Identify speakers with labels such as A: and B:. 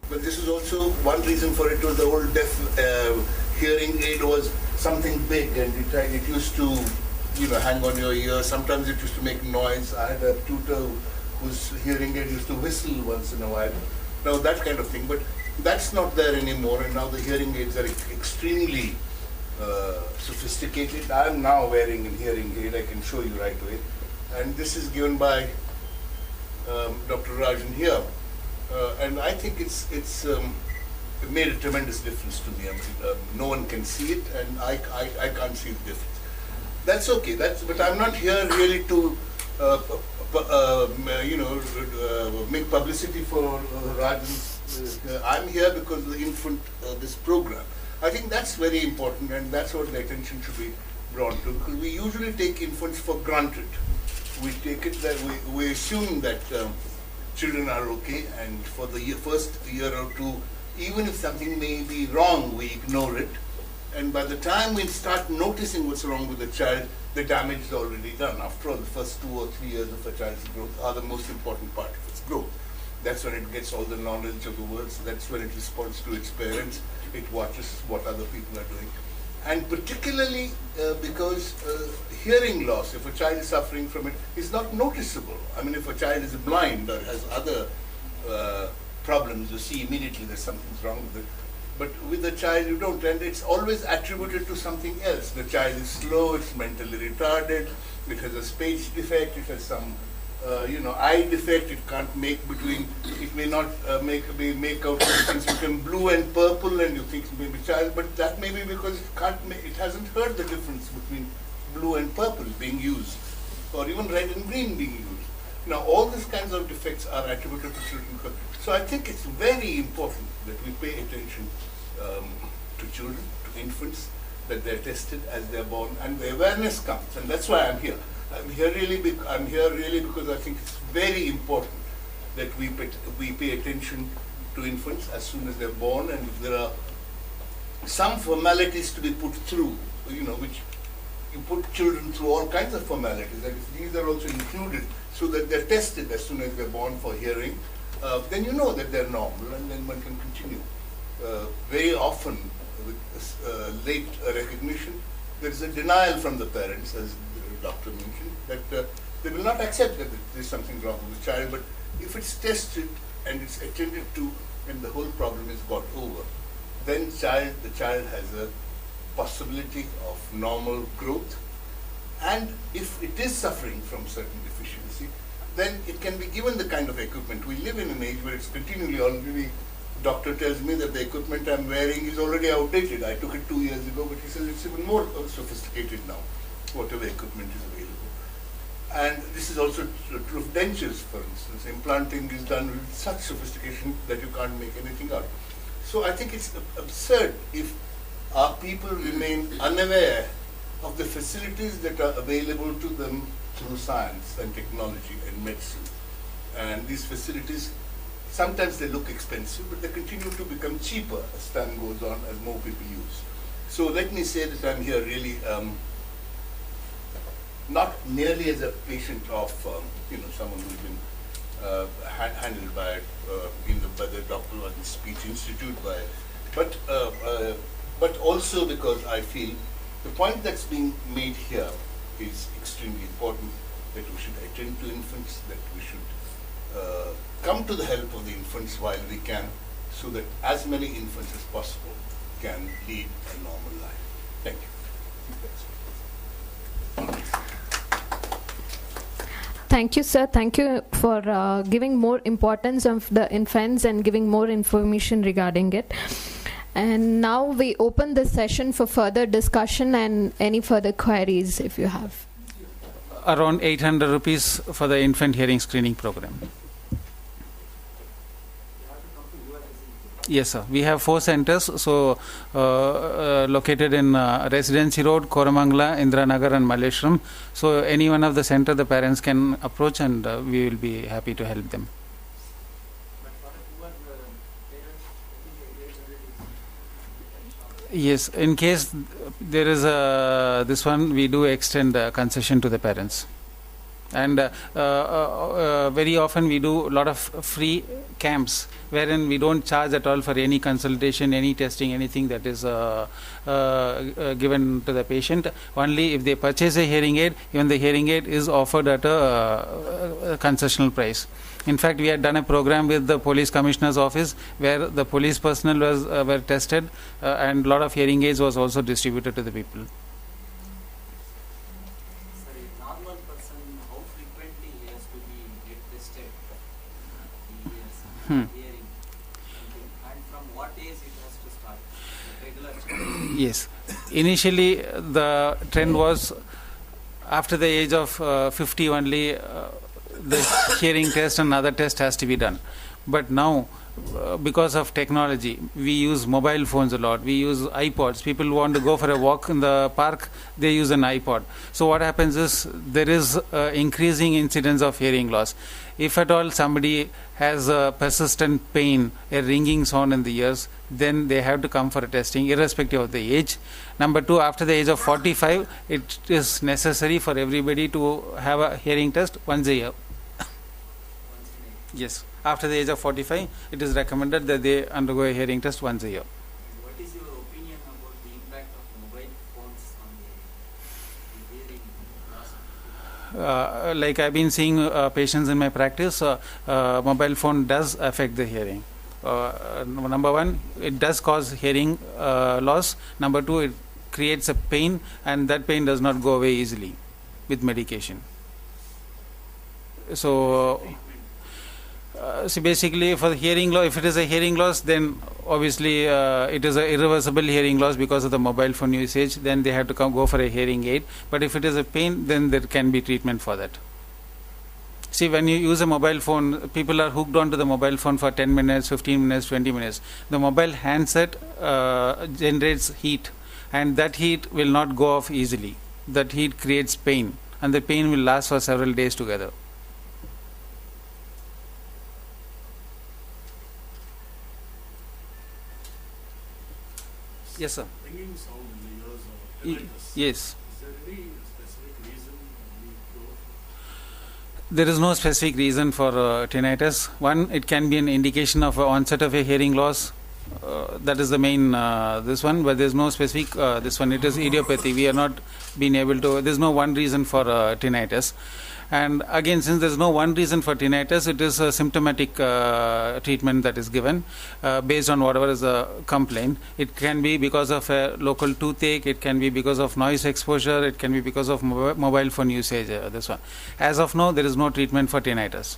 A: But this is also one reason for it was the old deaf hearing aid was something big, and it used to, hang on your ear. Sometimes it used to make noise. I had a tutor whose hearing aid used to whistle once in a while. Now that kind of thing, but that's not there anymore, and now the hearing aids are extremely sophisticated. I am now wearing a hearing aid. I can show you right away, and this is given by Dr. Rajan here. And I think it made a tremendous difference to me. I mean, no one can see it, and I can't see the difference. That's okay. But I'm not here really to make publicity for Rajan's. I'm here because of the infant this program. I think that's very important, and that's what the attention should be brought to. Because we usually take infants for granted. We take it that we assume that. Children are okay, and for the first year or two, even if something may be wrong, we ignore it. And by the time we start noticing what's wrong with the child, the damage is already done. After all, the first 2 or 3 years of a child's growth are the most important part of its growth. That's when it gets all the knowledge of the world. So that's when it responds to its parents. It watches what other people are doing. And particularly because hearing loss, if a child is suffering from it, is not noticeable. I mean, if a child is blind or has other problems, you see immediately that something's wrong with it. But with a child, you don't, and it's always attributed to something else. The child is slow, it's mentally retarded, it has a speech defect, it has some eye defect, it can't make between, it may not make out the difference between blue and purple, and you think maybe child, but that may be because it hasn't heard the difference between blue and purple being used, or even red and green being used. Now all these kinds of defects are attributed to children. So I think it's very important that we pay attention to children, to infants, that they're tested as they're born, and the awareness comes, and that's why I'm here. I'm here really because I think it's very important that we pay attention to infants as soon as they're born, and if there are some formalities to be put through, which you put children through all kinds of formalities, and if these are also included so that they're tested as soon as they're born for hearing, then you know that they're normal, and then one can continue. Very often with late recognition, there is a denial from the parents, as the doctor mentioned, that they will not accept that there is something wrong with the child, but if it's tested and it's attended to and the whole problem is got over, then the child has a possibility of normal growth, and if it is suffering from certain deficiency, then it can be given the kind of equipment. We live in an age where it's continually already, doctor tells me that the equipment I'm wearing is already outdated. I took it 2 years ago, but he says it's even more sophisticated now, whatever equipment is available. And this is also true of dentures, for instance. Implanting is done with such sophistication that you can't make anything out. So I think it's absurd if our people remain unaware of the facilities that are available to them through science and technology and medicine. And these facilities, sometimes they look expensive, but they continue to become cheaper as time goes on, as more people use. So let me say that I'm here really not merely as a patient of someone who's been handled by the Dr. or the Speech Institute, but also because I feel the point that's being made here is extremely important, that we should attend to infants, that we should come to the help of the infants while we can, so that as many infants as possible can lead a normal life. Thank you.
B: Thank you, sir. Thank you for giving more importance of the infants and giving more information regarding it. And now we open the session for further discussion and any further queries if you have.
C: Around 800 rupees for the infant hearing screening program. Yes, sir. We have 4 centers, so located in Residency Road, Koramangala, Indiranagar and Malleshwaram. So any one of the center the parents can approach, and we will be happy to help them. Yes, in case there is this one, we do extend concession to the parents And very often we do a lot of free camps wherein we don't charge at all for any consultation, any testing, anything that is given to the patient. Only if they purchase a hearing aid, even the hearing aid is offered at a concessional price. In fact, we had done a program with the police commissioner's office where the police personnel were tested, and a lot of hearing aids was also distributed to the people. Hearing. And from what age it has to start? Regular. Yes. Initially, the trend was after the age of 50 only, the hearing test and other test has to be done. But now, because of technology, we use mobile phones a lot. We use iPods. People want to go for a walk in the park, they use an iPod. So what happens is there is increasing incidence of hearing loss. If at all somebody has a persistent pain, a ringing sound in the ears, then they have to come for a testing irrespective of the age. Number two, after the age of 45, it is necessary for everybody to have a hearing test once a year. Yes. After the age of 45, it is recommended that they undergo a hearing test once a year.
D: What is your opinion about the impact of mobile phones on the hearing loss?
C: Like I've been seeing patients in my practice, mobile phone does affect the hearing. Number one, it does cause hearing loss. Number two, it creates a pain, and that pain does not go away easily with medication. So basically for the hearing loss, if it is a hearing loss, then obviously it is an irreversible hearing loss because of the mobile phone usage. Then they have to go for a hearing aid. But if it is a pain, then there can be treatment for that. See, when you use a mobile phone, people are hooked onto the mobile phone for 10 minutes, 15 minutes, 20 minutes. The mobile handset generates heat, and that heat will not go off easily. That heat creates pain, and the pain will last for several days together. Yes, sir.
E: Ringing sound in the ears or tinnitus.
C: Yes.
E: Is there any specific reason we go for?
C: There is no specific reason for tinnitus. One, it can be an indication of onset of a hearing loss. That is the main this one, but there is no specific this one. It is idiopathy. We are not being able to. There is no one reason for tinnitus. And again, since there is no one reason for tinnitus, it is a symptomatic treatment that is given based on whatever is the complaint. It can be because of a local toothache, it can be because of noise exposure, it can be because of mobile phone usage, this one. As of now, there is no treatment for tinnitus.